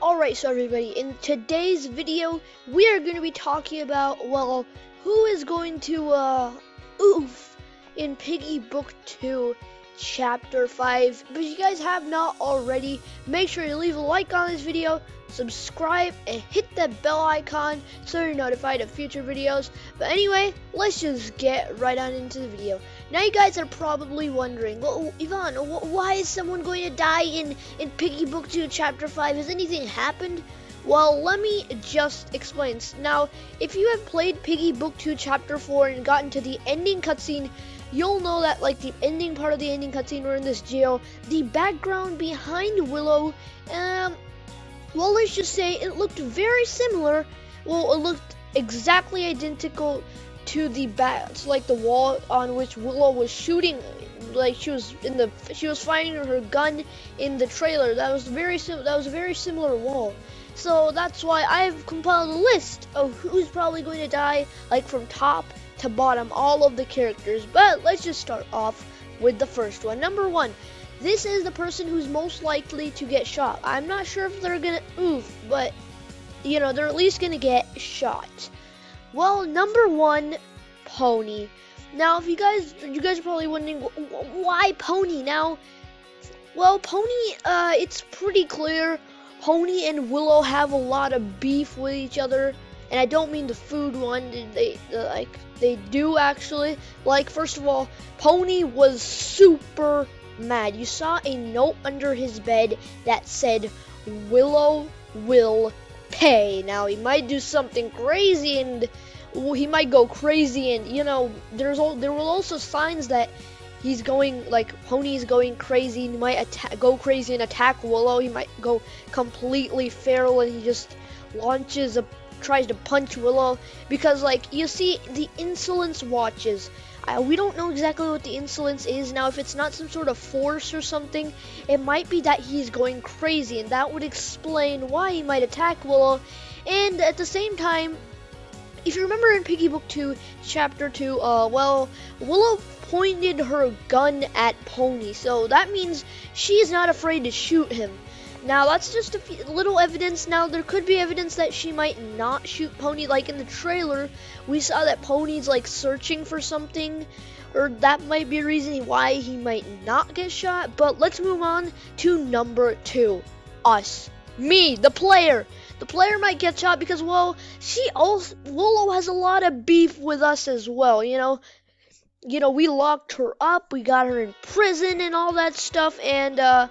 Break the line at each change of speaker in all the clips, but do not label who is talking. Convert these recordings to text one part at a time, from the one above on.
Alright, so everybody, in today's video, we are going to be talking about, well, who is going to, oof in Piggy Book 2, Chapter 5. But if you guys have not already, make sure you leave a like on this video, subscribe, and hit that bell icon so you're notified of future videos. But anyway, let's just get right on into the video. Now you guys are probably wondering, well, Ivan, why is someone going to die in Piggy Book 2 Chapter 5? Has anything happened? Well, let me just explain. Now, if you have played Piggy Book 2 Chapter 4 and gotten to the ending cutscene, you'll know that, like, the ending part of the ending cutscene, we're in this jail. The background behind Willow, well, let's just say it looked very similar. Well, it looked exactly identical to the like the wall on which Willow was shooting, like she was firing her gun in the trailer. That was a very similar wall. So that's why I've compiled a list of who's probably going to die, like from top to bottom, all of the characters. But let's just start off with the first one. Number 1. This is the person who's most likely to get shot. I'm not sure if they're gonna but you know, they're at least gonna get shot. Well, number 1, Pony. Now, if you guys are probably wondering why Pony. Now, well, Pony, it's pretty clear. Pony and Willow have a lot of beef with each other, and I don't mean the food one. They do actually. Like, first of all, Pony was super mad. You saw a note under his bed that said, "Willow will pay." Now, he might do something crazy and he might go crazy, and you know, there were also signs that he's going, like, Pony's going crazy. He might go crazy and attack Willow. He might go completely feral and he just tries to punch Willow, because, like, you see the insolence watches. We don't know exactly what the insolence is. Now, if it's not some sort of force or something, it might be that he's going crazy, and that would explain why he might attack Willow. And at the same time, if you remember in Piggy Book 2, Chapter 2, well, Willow pointed her gun at Pony, so that means she's not afraid to shoot him. Now, that's just a little evidence. Now, there could be evidence that she might not shoot Pony. Like in the trailer, we saw that Pony's, like, searching for something, or that might be a reason why he might not get shot. But let's move on to number 2, us. Me, the player. The player might get shot because, well, Willow has a lot of beef with us as well, you know. We locked her up, we got her in prison and all that stuff, and,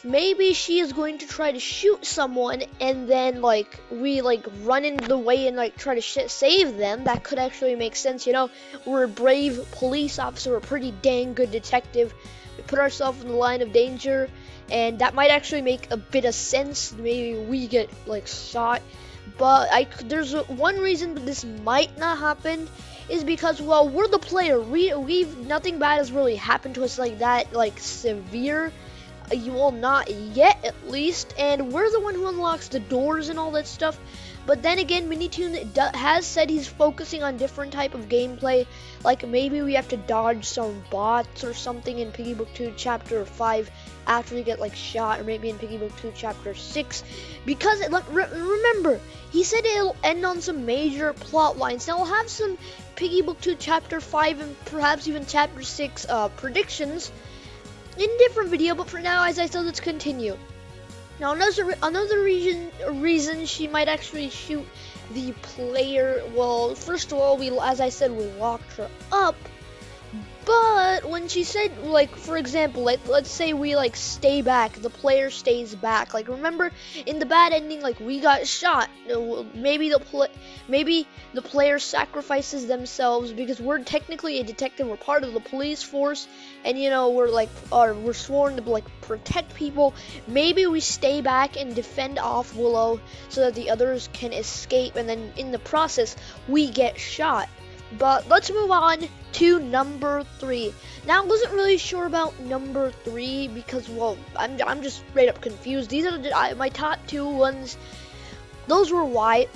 maybe she is going to try to shoot someone, and then, like, we, like, run into the way and, like, try to save them. That could actually make sense, you know. We're a brave police officer, we're a pretty dang good detective. We put ourselves in the line of danger, and that might actually make a bit of sense. Maybe we get, like, shot. But there's one reason this might not happen, is because, well, we're the player. We've nothing bad has really happened to us like that, like, severe. You will not yet, at least, and we're the one who unlocks the doors and all that stuff. But then again, Minitoon has said he's focusing on different type of gameplay, like maybe we have to dodge some bots or something in Piggy Book 2 Chapter 5 after we get, like, shot, or maybe in Piggy Book 2 Chapter 6, because remember, he said it'll end on some major plot lines. Now, we'll have some Piggy Book 2 Chapter 5 and perhaps even Chapter 6 predictions in a different video, but for now, as I said, let's continue. Now, another reason she might actually shoot the player. Well, first of all, as I said, we locked her up. But when she said, like, for example, let's say we, like, stay back, the player stays back. Like, remember in the bad ending, like, we got shot. Maybe the player sacrifices themselves, because we're technically a detective. We're part of the police force, and, you know, we're sworn to, like, protect people. Maybe we stay back and defend off Willow so that the others can escape, and then in the process we get shot. But let's move on to number 3. Now, I wasn't really sure about number 3 because, well, I'm just straight up confused. These are my top 2 ones. Those were why.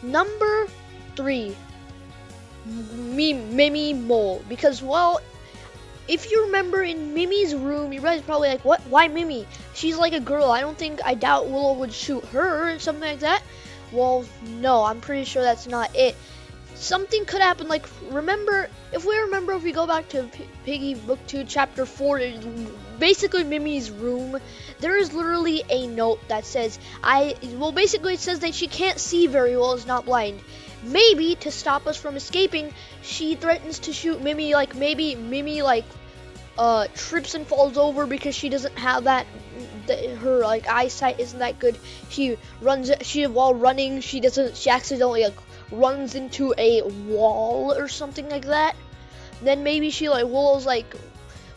Number 3, Mimi Mole, because, well, if you remember in Mimi's room, you guys are probably like, what? Why Mimi? She's like a girl. I doubt Willow would shoot her or something like that. Well, no, I'm pretty sure that's not it. Something could happen, like, if we go back to Piggy Book 2, Chapter 4, basically Mimi's room, there is literally a note that says, basically it says that she can't see very well, is not blind. Maybe, to stop us from escaping, she threatens to shoot Mimi, like, maybe Mimi, like, trips and falls over because she doesn't have her, like, eyesight isn't that good. While running, she accidentally, like, runs into a wall or something like that. Then maybe Willow's like,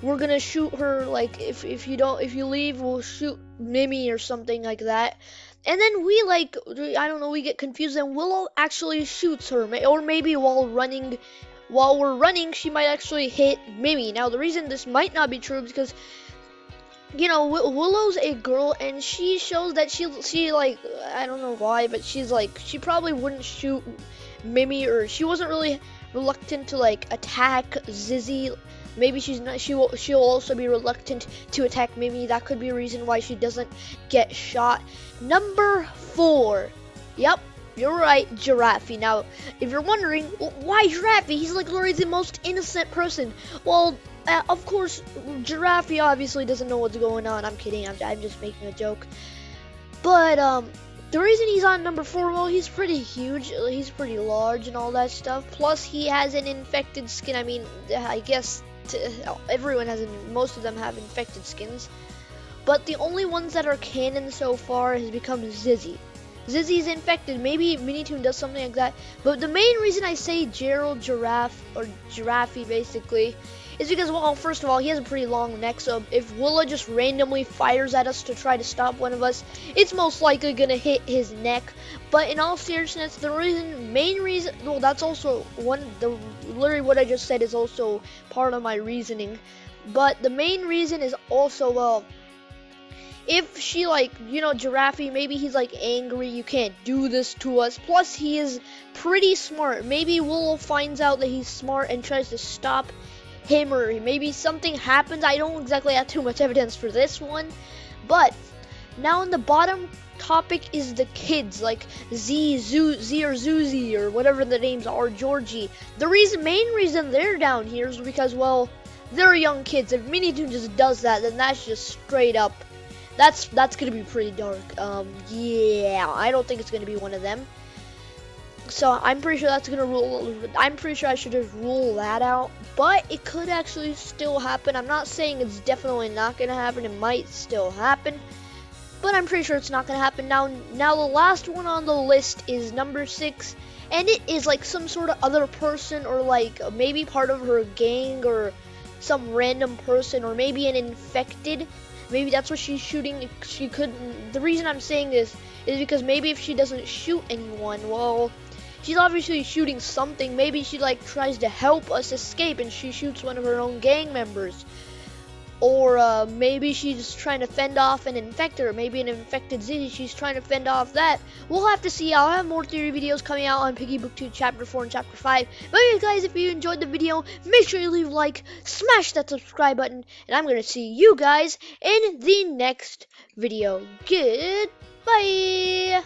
we're gonna shoot her, like, if you leave, we'll shoot Mimi or something like that. And then we get confused and Willow actually shoots her, or maybe while we're running, she might actually hit Mimi. Now the reason this might not be true is because, you know, Willow's a girl, and she shows that she like, I don't know why, but she's like, she probably wouldn't shoot Mimi, or she wasn't really reluctant to, like, attack Zizzy. Maybe she'll also be reluctant to attack Mimi. That could be a reason why she doesn't get shot. Number 4. Yep, you're right, Giraffe. Now, if you're wondering, why Giraffe? He's like literally the most innocent person. Well, of course, Giraffe obviously doesn't know what's going on. I'm kidding. I'm just making a joke. But the reason he's on number 4, well, he's pretty huge. He's pretty large and all that stuff. Plus, he has an infected skin. I mean, I guess most of them have infected skins. But the only ones that are canon so far has become Zizzy. Zizzy's infected. Maybe Minitoon does something like that. But the main reason I say Giraffe basically, is because, well, first of all, he has a pretty long neck, so if Willow just randomly fires at us to try to stop one of us, it's most likely gonna hit his neck. But in all seriousness, main reason, well, that's also literally what I just said is also part of my reasoning. But the main reason is also, well, if she, like, you know, Giraffe, maybe he's like angry, you can't do this to us. Plus, he is pretty smart. Maybe Willow finds out that he's smart and tries to stop him, or maybe something happens. I don't exactly have too much evidence for this one. But now in the bottom topic is the kids, like Z or Zuzi or whatever the names are, Georgie. The main reason they're down here is because, well, they're young kids. If Minitoon just does that, then that's just straight up, that's gonna be pretty dark. Yeah, I don't think it's gonna be one of them. So I'm pretty sure that's gonna rule. I'm pretty sure I should just rule that out. But it could actually still happen. I'm not saying it's definitely not gonna happen. It might still happen, but I'm pretty sure it's not gonna happen. Now the last one on the list is number 6, and it is like some sort of other person, or like maybe part of her gang, or some random person, or maybe an infected. Maybe that's what she's shooting. She couldn't. The reason I'm saying this is because maybe if she doesn't shoot anyone, well, she's obviously shooting something. Maybe she, like, tries to help us escape and she shoots one of her own gang members. Or maybe she's trying to fend off an infector. Maybe an infected Zizzy, she's trying to fend off that. We'll have to see. I'll have more theory videos coming out on Piggy Book 2, Chapter 4 and Chapter 5. But anyways, guys, if you enjoyed the video, make sure you leave a like, smash that subscribe button, and I'm going to see you guys in the next video. Goodbye!